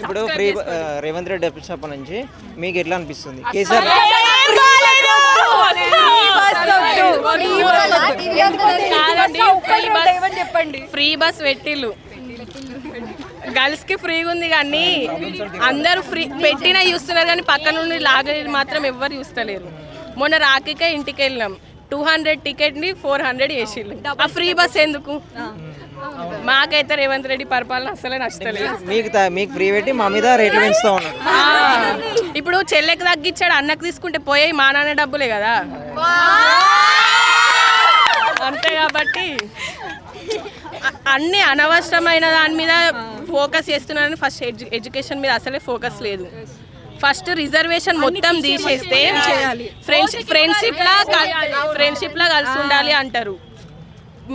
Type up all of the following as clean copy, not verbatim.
ఇప్పుడు ఫ్రీ రేవంత్ రెడ్డి చెప్ప నుంచి మీకు ఎట్లా అనిపిస్తుంది? కేసీఆర్ ఫ్రీ బస్ పెట్టిల్లు, గర్ల్స్ కి ఫ్రీగా ఉంది కానీ అందరూ ఫ్రీ పెట్టినా చూస్తున్నారు కానీ పక్క నుండి లాగేది మాత్రం ఎవ్వరు చూస్తలేరు. మొన్న రాకిక ఇంటికి వెళ్ళినాం, 200 టికెట్ని 400 వేసిళ్ళు. ఆ ఫ్రీ బస్ ఎందుకు? మాకైతే రేవంత్ రెడ్డి పరిపాలన అసలే నచ్చలేదు. మీకు ఫ్రీ పెట్టి మా మీద రేట్లు పెంచుతూ ఉన్నారు. ఇప్పుడు చెల్లెకి తగ్గించాడు, అన్నకు తీసుకుంటే పోయే మా నాన్న డబ్బులే కదా, అంతే. కాబట్టి అన్ని అనవసరమైన దాని మీద ఫోకస్ చేస్తున్నారని ఫస్ట్ ఎడ్యుకేషన్ మీద అసలే ఫోకస్ లేదు. ఫస్ట్ రిజర్వేషన్ మొత్తం తీసేస్తే ఫ్రెండ్షిప్ లా కలిసి ఉండాలి అంటారు.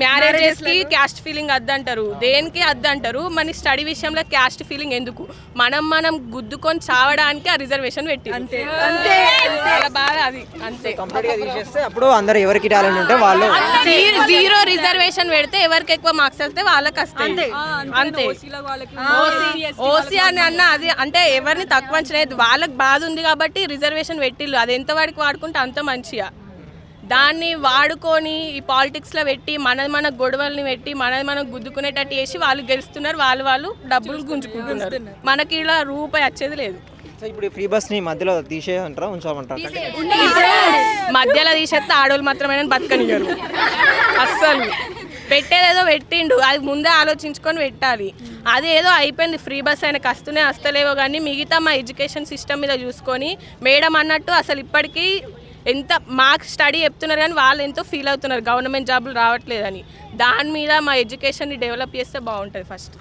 మ్యారేజెస్ కి క్యాస్ట్ ఫీలింగ్ వద్దంటారు, దేనికి వద్దంటారు. మన స్టడీ విషయంలో క్యాస్ట్ ఫీలింగ్ ఎందుకు? మనం గుద్దుకొని చావడానికి ఆ రిజర్వేషన్ పెట్టి బాగా అది అంతే. అప్పుడు అందరు ఎవరికి టాలెంట్ ఉంటే వాళ్ళు 0 రిజర్వేషన్ పెడితే ఎవరికి ఎక్కువ మార్క్స్ వస్తే వాళ్ళకి వస్తాయి అంతే. ఓసీ అని అన్న అది అంటే ఎవరిని తక్కువ అంచలేదు, వాళ్ళకి బాధ ఉంది కాబట్టి రిజర్వేషన్ పెట్టిళ్ళు. అది ఎంత వాడికి వాడుకుంటే అంత మంచిగా. దాన్ని వాడుకొని ఈ పాలిటిక్స్లో పెట్టి మన గొడవల్ని పెట్టి మనం గుద్దుకునేటట్టు చేసి వాళ్ళు గెలుస్తున్నారు, వాళ్ళు డబ్బులు గుంజుకుంటున్నారు. మనకి ఇలా రూపాయి వచ్చేది లేదు. ఇప్పుడు ఫ్రీ బస్ ని మధ్యలో తీసేయమంటారా ఉంచామంటారా? మధ్యలో తీసేస్తే ఆడోళ్ళు మాత్రమే బతకనియరు. అస్సలు పెట్టేదేదో పెట్టిండు, అది ముందే ఆలోచించుకొని పెట్టాలి. అదేదో అయిపోయింది, ఫ్రీ బస్ ఆయనకు వస్తలేవో కానీ మిగతా మా ఎడ్యుకేషన్ సిస్టమ్ మీద చూసుకొని మేడం అన్నట్టు అసలు ఇప్పటికీ ఎంత మాకు స్టడీ చెప్తున్నారు కానీ వాళ్ళు ఎంతో ఫీల్ అవుతున్నారు గవర్నమెంట్ జాబులు రావట్లేదని. దాని మీద మా ఎడ్యుకేషన్ని డెవలప్ చేస్తే బాగుంటుంది ఫస్ట్.